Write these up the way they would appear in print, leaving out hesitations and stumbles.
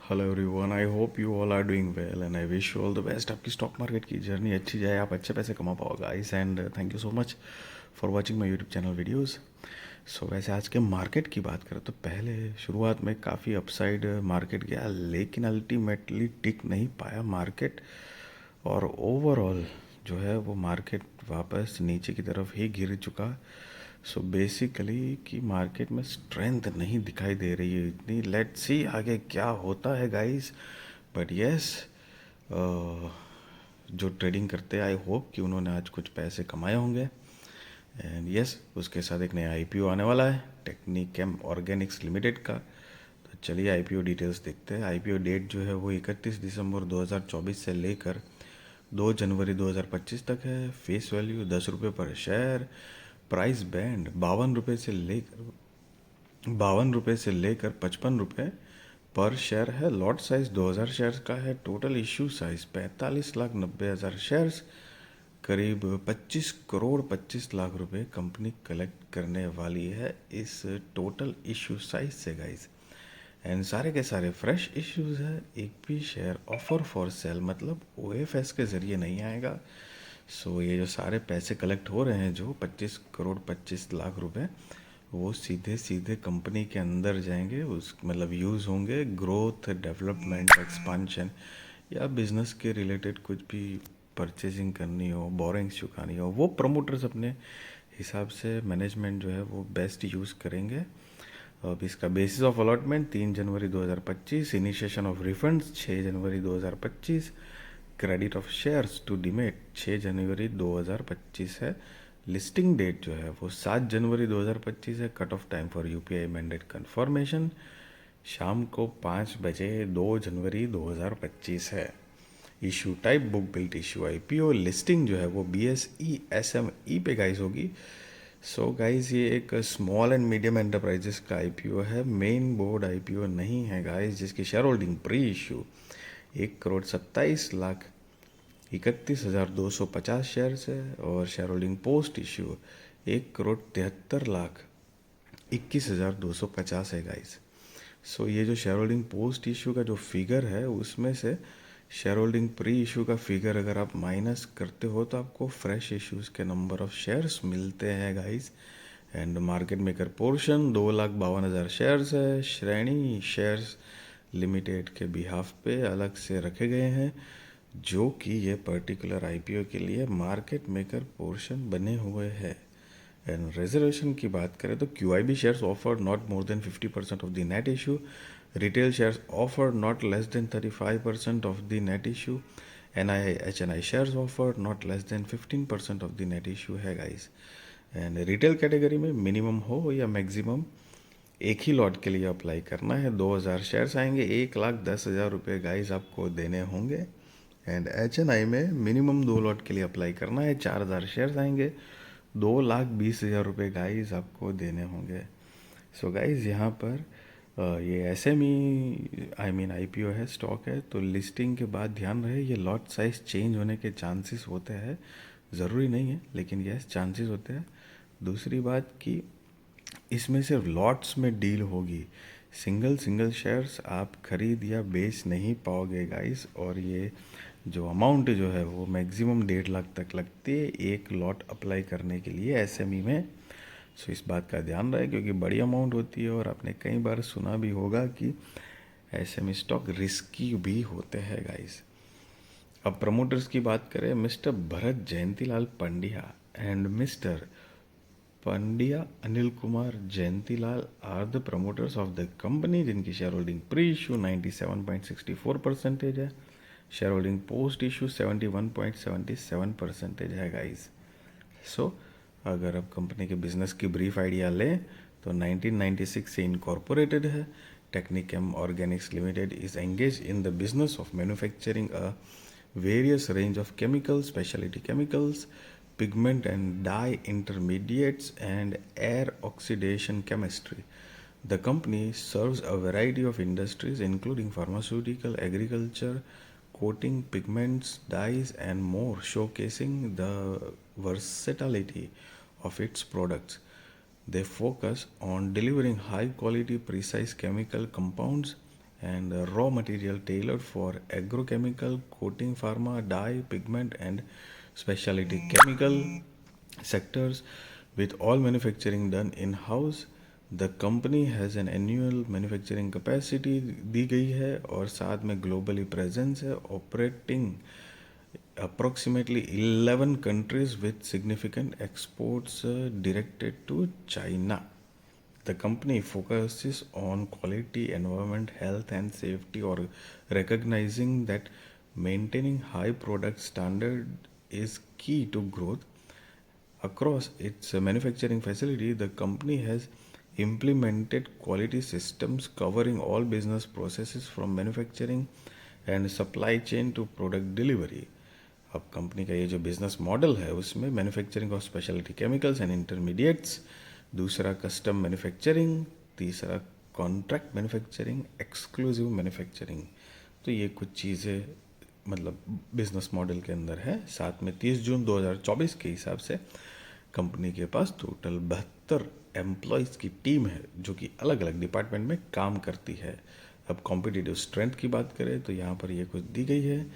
Hello everyone, I hope you all are doing well and I wish you all the best. आपकी stock market की journey अच्छी जाए, आप अच्छे पैसे कमा पाओ guys. And thank you so much for watching my YouTube channel videos. So वैसे आज के मार्केट की बात करें तो पहले शुरुआत में काफ़ी अपसाइड मार्केट गया, लेकिन अल्टीमेटली टिक नहीं पाया मार्केट, और ओवरऑल जो है वो मार्केट वापस नीचे की तरफ ही गिर चुका। सो बेसिकली कि मार्केट में स्ट्रेंथ नहीं दिखाई दे रही है इतनी। लेट्स सी आगे क्या होता है गाइस। बट यस, जो ट्रेडिंग करते हैं आई होप कि उन्होंने आज कुछ पैसे कमाए होंगे। एंड यस, उसके साथ एक नया आईपीओ आने वाला है टेक्निकेम ऑर्गेनिक्स लिमिटेड का। तो चलिए आईपीओ डिटेल्स देखते हैं। आईपीओ डेट जो है वो 31 दिसंबर 2024 से लेकर 2 जनवरी 2025 तक है। फेस वैल्यू 10 रुपये पर शेयर। प्राइस बैंड 52 रुपये से लेकर 55 रुपये पर शेयर है। लॉट साइज 2000 शेयर्स का है। Total issue size 45,90,000 shares. करीब 25 करोड़ 25 लाख रुपए कंपनी कलेक्ट करने वाली है इस टोटल इशू साइज से गाइस। एंड सारे के सारे फ्रेश इश्यूज है। एक भी शेयर ऑफर फॉर सेल मतलब ओएफएस के ज़रिए नहीं आएगा। सो ये जो सारे पैसे कलेक्ट हो रहे हैं, जो 25 करोड़ 25 लाख रुपए, वो सीधे सीधे कंपनी के अंदर जाएंगे, उस मतलब यूज़ होंगे ग्रोथ, डेवलपमेंट, एक्सपांशन या बिजनेस के रिलेटेड कुछ भी परचेजिंग करनी हो, बोरिंग्स चुकानी हो, वो प्रमोटर्स अपने हिसाब से मैनेजमेंट जो है वो बेस्ट यूज़ करेंगे। अब इसका बेसिस ऑफ अलॉटमेंट 3 जनवरी 2025, इनिशिएशन ऑफ रिफंड्स 6 जनवरी 2025, credit of shares to demat 6 जनवरी 2025 है। लिस्टिंग डेट जो है वो 7 जनवरी 2025 है। Cut off time for UPI mandate confirmation शाम को 5 बजे 2 जनवरी 2025 है। Issue type book built issue IPO. Listing जो है वो बीएसई एसएमई पे गाइस होगी। सो गाइस ये एक स्मॉल एंड मीडियम एंटरप्राइजेस का आईपीओ है, मेन बोर्ड आईपीओ नहीं है गाइस, जिसकी share holding pre issue 1,27,31,250 shares है, और शेयर होल्डिंग पोस्ट इशू 1,73,21,250 है गाइस। सो ये जो शेयर होल्डिंग पोस्ट इशू का जो फिगर है, उसमें से शेयर होल्डिंग प्री इशू का फिगर अगर आप माइनस करते हो तो आपको फ्रेश इश्यूज के नंबर ऑफ शेयर्स मिलते हैं guys. And market maker portion 2,52,000 shares है। श्रेणी शेयर्स लिमिटेड के बिहाफ पे अलग से रखे गए हैं, जो कि ये पर्टिकुलर आईपीओ के लिए मार्केट मेकर पोर्शन बने हुए हैं। एंड रिजर्वेशन की बात करें तो QIB shares offered not more than 50% of the net issue. Retail shares offered not less than 35% of the net issue. HNI shares offered not less than 15% of the net issue है guys. And retail category में minimum हो या maximum एक ही lot के लिए apply करना है। 2,000 shares आएंगे, 1,10,000 रुपये गाइस आपको देने होंगे। एंड HNI में मिनिमम 2 लॉट के लिए अप्लाई करना है, 4,000 शेयर्स आएंगे, 2,20,000 रुपये गाइस आपको देने होंगे। सो गाइस यहाँ पर ये SME आईपीओ है, स्टॉक है, तो लिस्टिंग के बाद ध्यान रहे ये लॉट साइज चेंज होने के चांसेस होते हैं। ज़रूरी नहीं है, लेकिन यस चांसेस होते हैं। दूसरी बात कि इसमें सिर्फ लॉट्स में डील होगी, सिंगल सिंगल शेयर्स आप खरीद या बेच नहीं पाओगे गाइस। और ये जो अमाउंट जो है वो मैक्सिमम 1.5 लाख तक लगती है एक लॉट अप्लाई करने के लिए एसएमई में। सो इस बात का ध्यान रहे, क्योंकि बड़ी अमाउंट होती है और आपने कई बार सुना भी होगा कि एसएमई स्टॉक रिस्की भी होते हैं गाइस। अब प्रमोटर्स की बात करें, mister Bharat Jayantilal Pandya and mister Pandya Anil Kumar Jayantilal are the promoters of the company, जिनकी शेयर होल्डिंग प्री इशू 97.64% है। शेयर होल्डिंग पोस्ट इशू 71.77% है गाइस। सो अगर आप कंपनी के बिजनेस की ब्रीफ आइडिया लें तो 1996 से इनकॉर्पोरेटेड है। Technichem Organics Limited is engage in the business of manufacturing a various range of chemicals, specialty chemicals, pigment and dye intermediates, and air oxidation chemistry. The company serves a variety of industries including pharmaceutical, agriculture, coating, pigments, dyes, and more, showcasing the versatility of its products. They focus on delivering high quality, precise chemical compounds and raw material tailored for agrochemical, coating, pharma, dye, pigment, and specialty chemical sectors, with all manufacturing done in-house. The company has an annual manufacturing capacity दी गई है और साथ में globally presence है, operating approximately 11 countries with significant exports directed to China. The company focuses on quality, environment, health, and safety, or recognizing that maintaining high product standard is key to growth. Across its manufacturing facility, the company has implemented quality systems covering all business processes from manufacturing and supply chain to product delivery. अब company का ये जो business model है उसमें manufacturing of speciality chemicals and intermediates, दूसरा custom manufacturing, तीसरा contract manufacturing, exclusive manufacturing. तो ये कुछ चीज़ें मतलब बिजनेस मॉडल के अंदर है। साथ में 30 जून 2024 के हिसाब से कंपनी के पास टोटल 72 एम्प्लॉयज़ की टीम है जो कि अलग अलग डिपार्टमेंट में काम करती है। अब कॉम्पिटिटिव स्ट्रेंथ की बात करें तो यहाँ पर ये कुछ दी गई है।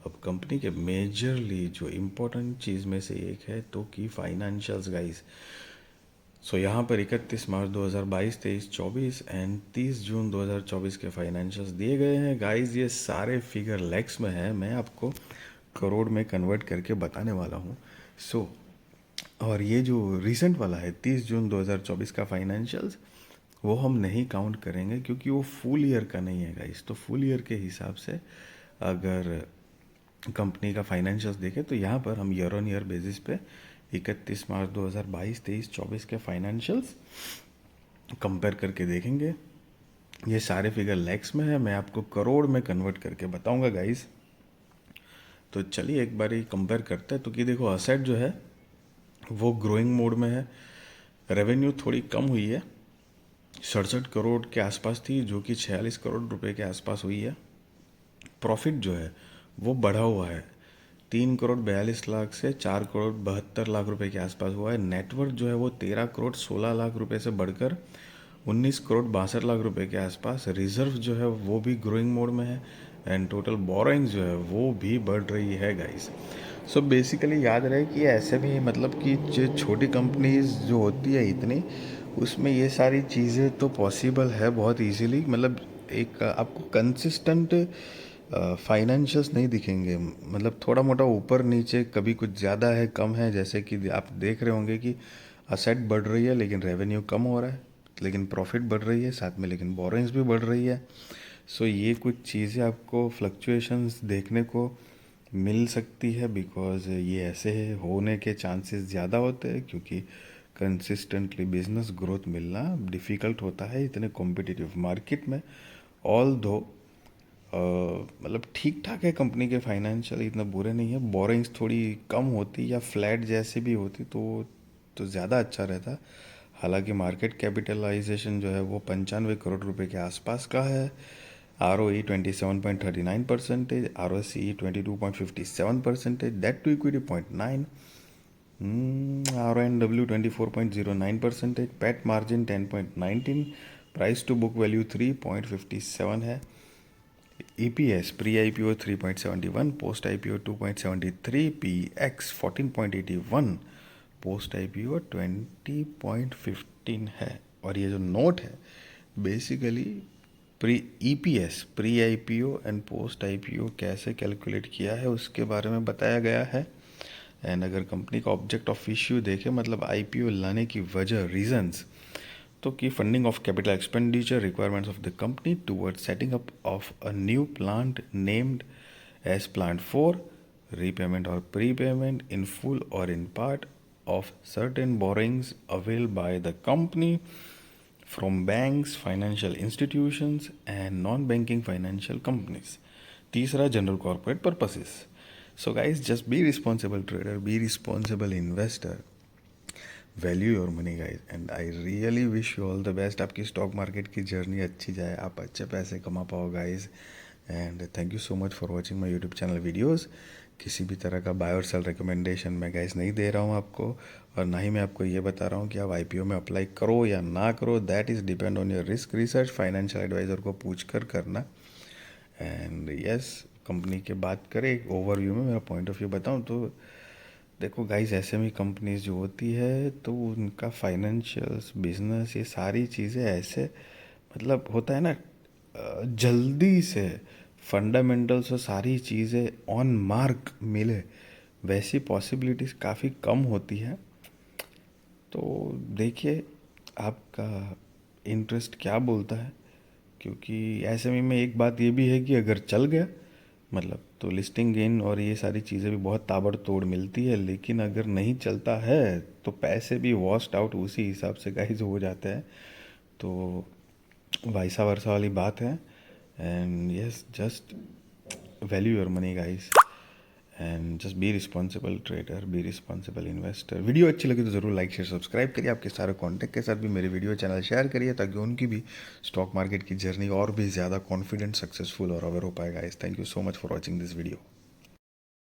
अब कंपनी के मेजरली जो इम्पोर्टेंट चीज़ में से एक है तो कि फाइनेंशियल्स गाइस। सो यहाँ पर 31 मार्च 2022, 23, 24 एंड 30 जून 2024 के फाइनेंशियल्स दिए गए हैं गाइस। ये सारे फिगर लैक्स में है, मैं आपको करोड़ में कन्वर्ट करके बताने वाला हूँ। सो और ये जो रिसेंट वाला है 30 जून 2024 का फाइनेंशियल्स, वो हम नहीं काउंट करेंगे क्योंकि वो फुल ईयर का नहीं है गाइस। तो फुल ईयर के हिसाब से अगर कंपनी का फाइनेंशियल्स देखें तो यहाँ पर हम ईयर ऑन ईयर बेसिस पे 31 मार्च 2022, 23, 24 के फाइनेंशियल्स कंपेयर करके देखेंगे। ये सारे फिगर लैक्स में है, मैं आपको करोड़ में कन्वर्ट करके बताऊंगा गाइस। तो चलिए एक बार ही कंपेयर करते हैं। तो कि देखो असेट जो है वो ग्रोइंग मोड में है। रेवेन्यू थोड़ी कम हुई है, 67 करोड़ के आसपास थी जो कि 46 करोड़ रुपए के आसपास हुई है। प्रॉफिट जो है वो बढ़ा हुआ है, 3 करोड़ 42 लाख से 4 करोड़ 72 लाख रुपए के आसपास हुआ है। नेटवर्थ जो है वो 13 करोड़ 16 लाख रुपए से बढ़कर 19 करोड़ 62 लाख रुपए के आसपास। रिजर्व जो है वो भी ग्रोइंग मोड में है एंड टोटल बोरोइंग्स जो है वो भी बढ़ रही है गाइस। सो बेसिकली याद रहे कि ऐसे भी मतलब कि जो छोटी कंपनीज जो होती है इतनी, उसमें ये सारी चीज़ें तो पॉसिबल है बहुत इजीली। मतलब एक आपको कंसिस्टेंट फाइनेंशियल्स नहीं दिखेंगे, मतलब थोड़ा मोटा ऊपर नीचे, कभी कुछ ज़्यादा है कम है। जैसे कि आप देख रहे होंगे कि असेट बढ़ रही है लेकिन रेवेन्यू कम हो रहा है, लेकिन प्रॉफिट बढ़ रही है साथ में, लेकिन बोरोइंग्स भी बढ़ रही है। सो ये कुछ चीज़ें आपको फ्लक्चुएशंस देखने को मिल सकती है बिकॉज ये ऐसे होने के चांसेस ज़्यादा होते हैं क्योंकि कंसिस्टेंटली बिजनेस ग्रोथ मिलना डिफ़िकल्ट होता है इतने कॉम्पिटिटिव मार्केट में। ऑल दो मतलब ठीक ठाक है कंपनी के फाइनेंशियल, इतना बुरे नहीं है। बोरिंग्स थोड़ी कम होती या फ्लैट जैसे भी होती तो ज़्यादा अच्छा रहता। हालांकि मार्केट कैपिटलाइजेशन जो है वो 95 करोड़ रुपए के आसपास का है। ROE 27.39%, ROCE 22.57%, debt to equity 0.9, RONW 24.09%, PAT margin 10.19, price to book value 3.57 है। EPS pre IPO 3.71, post IPO 2.73, PX 14.81, post IPO 20.15 है। और ये जो नोट है basically pre EPS pre IPO and post IPO कैसे कैलकुलेट किया है उसके बारे में बताया गया है। एंड अगर कंपनी का ऑब्जेक्ट ऑफ इश्यू देखें, मतलब IPO लाने की वजह, रीजंस, तो कि funding of capital expenditure requirements of the company toward setting up of a new plant named as plant 4, repayment और प्रीपेमेंट इन फुल और in part of certain borrowings avail by the company from banks, financial institutions and non banking financial companies. तीसरा general corporate purposes. So guys just be responsible trader, be responsible investor, value your money guys, and I really wish you all the best. आपकी stock market की journey अच्छी जाए, आप अच्छे पैसे कमा पाओ guys. And thank you so much for watching my YouTube channel videos. किसी भी तरह का बाय और सेल रिकमेंडेशन मैं गाइज नहीं दे रहा हूँ आपको, और ना ही मैं आपको ये बता रहा हूँ कि आप IPO में अप्लाई करो या ना करो। That is depend on your risk research, financial adviser को पूछ कर करना। एंड यस, कंपनी के बात करें एक ओवरव्यू में, मेरा पॉइंट ऑफ व्यू बताऊं तो देखो गाइस, एसएमई कंपनीज जो होती है तो उनका फाइनेंशियल्स, बिजनेस, ये सारी चीज़ें ऐसे मतलब होता है ना, जल्दी से फंडामेंटल्स और सारी चीज़ें ऑन मार्क मिले, वैसी पॉसिबिलिटीज़ काफ़ी कम होती है। तो देखिए आपका इंटरेस्ट क्या बोलता है, क्योंकि ऐसे में एक बात ये भी है कि अगर चल गया मतलब तो लिस्टिंग गेन और ये सारी चीज़ें भी बहुत ताबड़तोड़ मिलती है, लेकिन अगर नहीं चलता है तो पैसे भी वॉस्ट आउट उसी हिसाब से गाइज हो जाते हैं। तो वैसा वर्षा वाली बात है। And yes, just value your money guys, and just be responsible trader, be responsible investor. Video अच्छी लगी तो ज़रूर लाइक शेयर सब्सक्राइब करिए, आपके सारे कॉन्टैक्ट के साथ भी मेरे वीडियो चैनल शेयर करिए, ताकि उनकी भी स्टॉक मार्केट की जर्नी और भी ज़्यादा कॉन्फिडेंट, सक्सेसफुल और अवेयर हो पाएगा। Thank you so much for watching this video.